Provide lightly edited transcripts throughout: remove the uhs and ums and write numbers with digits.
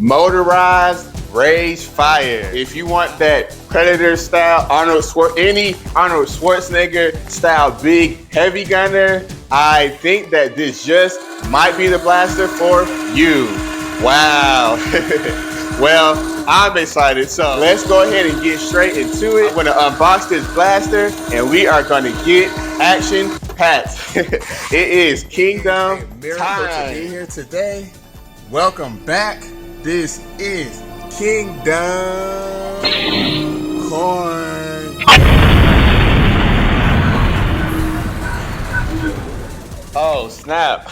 Motorized Rage Fire. If you want that Predator style, any Arnold Schwarzenegger style big heavy gunner, I think that this just might be the blaster for you. Wow. Well, I'm excited, so let's go ahead and get straight into it. I'm going to unbox this blaster, and we are going to get action packed. It is Kingdom time. To be here today. Welcome back. This is Kingdom Corn. Oh, snap.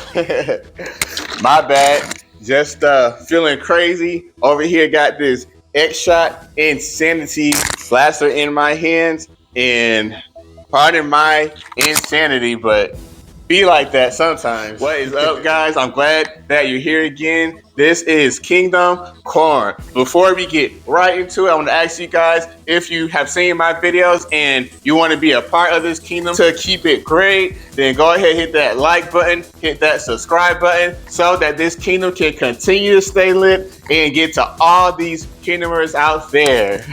My bad. Just feeling crazy. Over here, got this Xshot Insanity blaster in my hands. And pardon my insanity, but be like that sometimes. What is up, guys? I'm glad that you're here again. This is Kingdom Corn. Before we get right into it, I want to ask you guys if you have seen my videos and you want to be a part of this kingdom to keep it great, then go ahead and hit that like button, hit that subscribe button so that this kingdom can continue to stay lit and get to all these kingdomers out there.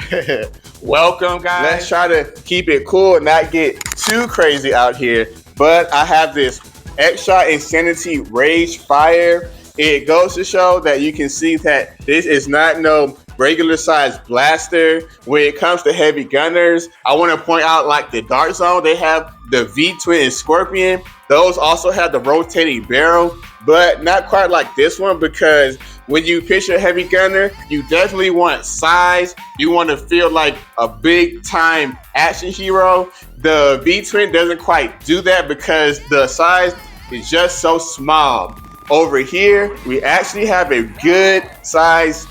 Welcome, guys. Let's try to keep it cool and not get too crazy out here. But I have this Xshot Insanity Rage Fire. It goes to show that you can see that this is not no regular size blaster. When it comes to heavy gunners, I want to point out like the Dark Zone, they have the V-Twin and Scorpion. Those also have the rotating barrel, but not quite like this one, because when you picture a heavy gunner, you definitely want size. You want to feel like a big time action hero. The V-Twin doesn't quite do that because the size is just so small. Over here, we actually have a good size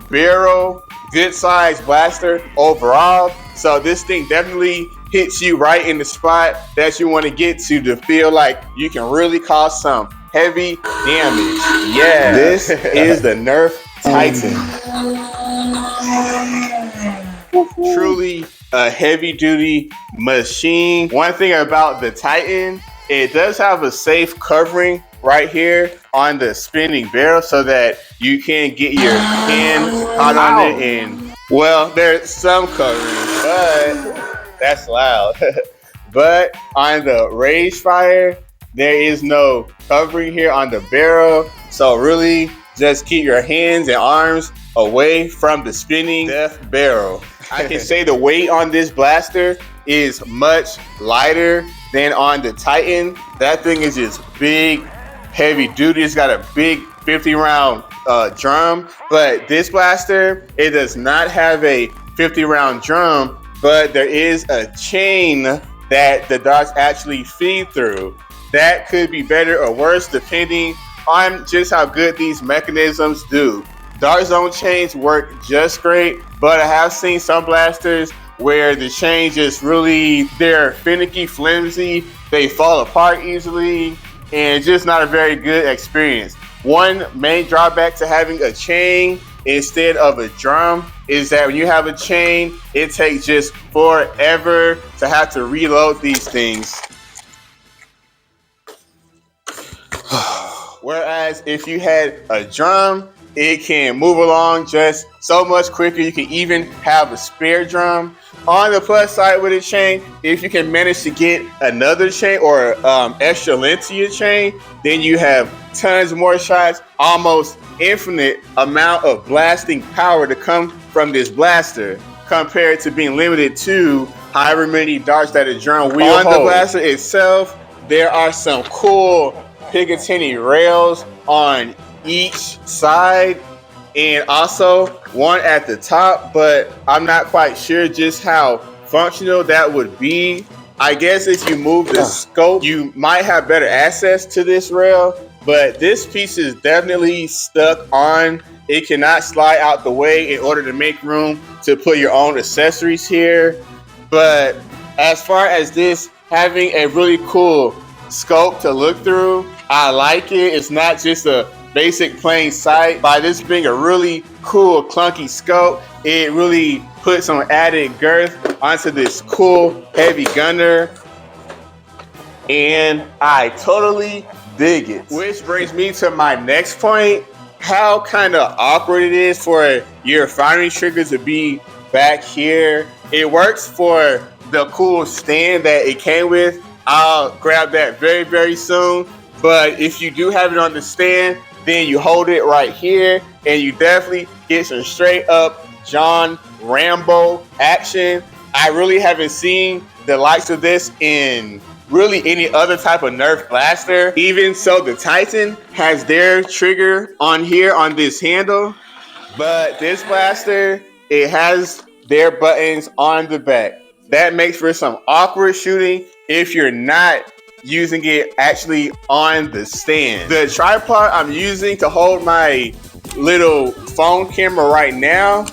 barrel, good size blaster overall. So this thing definitely hits you right in the spot that you want to get to feel like you can really cause some heavy damage. Yeah, this is the Nerf Titan. Truly a heavy duty machine. One thing about the Titan, it does have a safe covering right here on the spinning barrel so that you can get your hand caught on it. And well, there's some covering, but that's loud. But on the Rage Fire, there is no covering here on the barrel. So really just keep your hands and arms away from the spinning death barrel. I can say the weight on this blaster is much lighter than on the Titan. That thing is just big, heavy duty. It's got a big 50 round drum, but this blaster, it does not have a 50 round drum, but there is a chain that the darts actually feed through. That could be better or worse depending on just how good these mechanisms do. Dark Zone chains work just great, but I have seen some blasters where the chain just really, they're finicky, flimsy, they fall apart easily, and just not a very good experience. One main drawback to having a chain instead of a drum is that when you have a chain, it takes just forever to have to reload these things. Whereas if you had a drum, it can move along just so much quicker. You can even have a spare drum. On the plus side with a chain, if you can manage to get another chain or extra length to your chain, then you have tons more shots, almost infinite amount of blasting power to come from this blaster compared to being limited to however many darts that a drum will hold. On the blaster itself, there are some cool Picatinny rails on each side and also one at the top, but I'm not quite sure just how functional that would be. I guess if you move the scope, you might have better access to this rail, but this piece is definitely stuck on. It cannot slide out the way in order to make room to put your own accessories here. But as far as this having a really cool scope to look through, I like it. It's not just a basic plain sight. By this being a really cool clunky scope, it really puts some added girth onto this cool heavy gunner, and I totally dig it. Which brings me to my next point. how kind of awkward it is for your firing trigger to be back here. It works for the cool stand that it came with. I'll grab that very, very soon. But if you do have it on the stand, then you hold it right here and you definitely get some straight up John Rambo action. I really haven't seen the likes of this in really any other type of Nerf blaster. Even so, the Titan has their trigger on here on this handle, but this blaster, it has their buttons on the back. That makes for some awkward shooting if you're not using it actually on the stand. The tripod I'm using to hold my little phone camera right now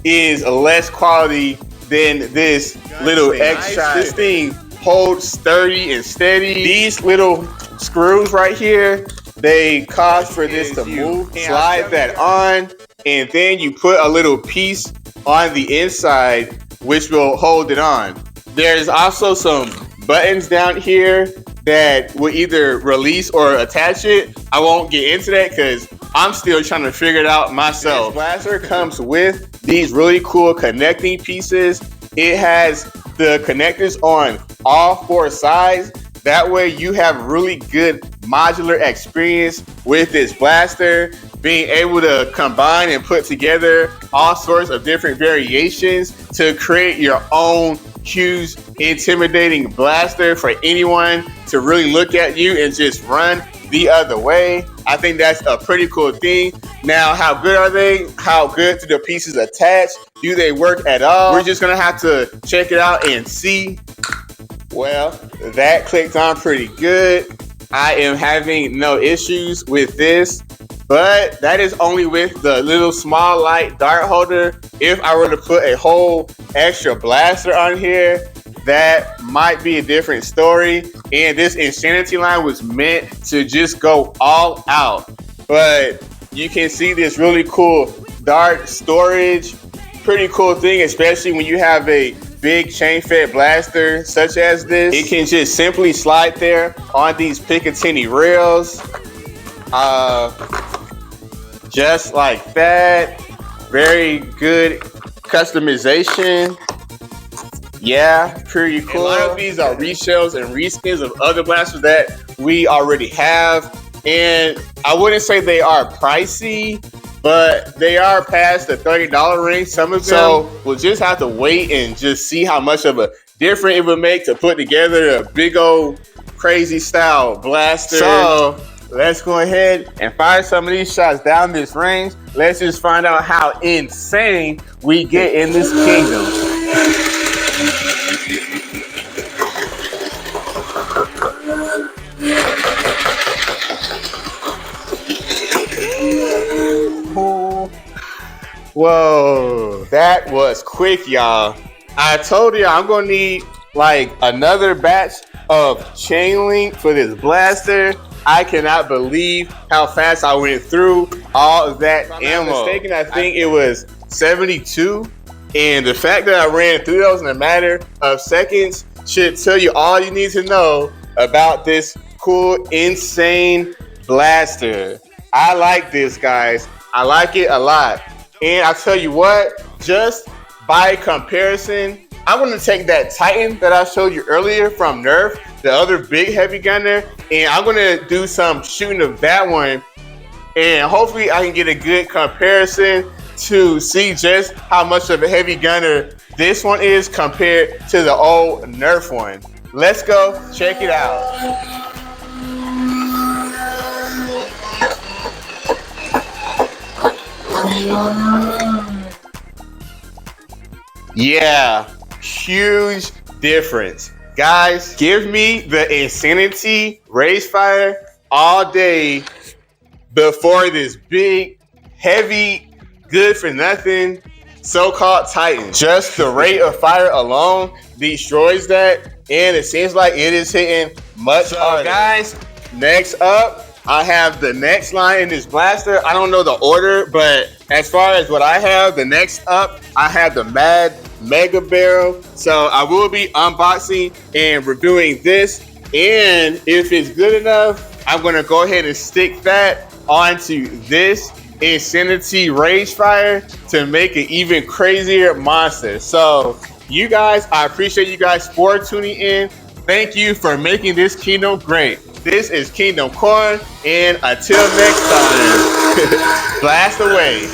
is less quality than this little Xshot. This thing holds sturdy and steady. These little screws right here, they cause for this to move. Slide that on, and then you put a little piece on the inside which will hold it on. There's also some buttons down here that will either release or attach it. I won't get into that because I'm still trying to figure it out myself. This blaster comes with these really cool connecting pieces. It has the connectors on all four sides. That way you have really good modular experience with this blaster, being able to combine and put together all sorts of different variations to create your own huge, intimidating blaster for anyone to really look at you and just run the other way. I think that's a pretty cool thing. Now, how good are they? How good do the pieces attach? Do they work at all? We're just gonna have to check it out and see. Well, that clicked on pretty good. I am having no issues with this, but that is only with the little small light dart holder. If I were to put a whole extra blaster on here, that might be a different story. And this Insanity line was meant to just go all out. But you can see this really cool dart storage. Pretty cool thing, especially when you have a big chain fed blaster such as this. It can just simply slide there on these Picatinny rails. Just like that. Very good customization. Yeah, pretty cool. A lot of these are reshells and reskins of other blasters that we already have. And I wouldn't say they are pricey, but they are past the $30 range, some of them. So we'll just have to wait and just see how much of a difference it would make to put together a big old crazy style blaster. So let's go ahead and fire some of these shots down this range. Let's just find out how insane we get in this kingdom. Whoa, that was quick, y'all. I told you I'm gonna need like another batch of chain link for this blaster. I cannot believe how fast I went through all of that ammo. If I'm not mistaken, I think it was 72. And the fact that I ran through those in a matter of seconds should tell you all you need to know about this cool, insane blaster. I like this, guys. I like it a lot. And I'll tell you what, just by comparison, I'm going to take that Titan that I showed you earlier from Nerf, the other big heavy gunner, and I'm going to do some shooting of that one. And hopefully I can get a good comparison to see just how much of a heavy gunner this one is compared to the old Nerf one. Let's go check it out. Yeah, huge difference. Guys, give me the Insanity race fire all day before this big, heavy, good for nothing so-called Titan. Just the rate of fire alone destroys that, and it seems like it is hitting much harder. Guys, next up, I have the next line in this blaster. I don't know the order, but as far as what I have, the next up, I have the Mad Mega Barrel. So I will be unboxing and reviewing this. And if it's good enough, I'm gonna go ahead and stick that onto this Insanity Rage Fire to make an even crazier monster. So, you guys, I appreciate you guys for tuning in. Thank you for making this kingdom great. This is Kingdom Corn, and until next time, blast away.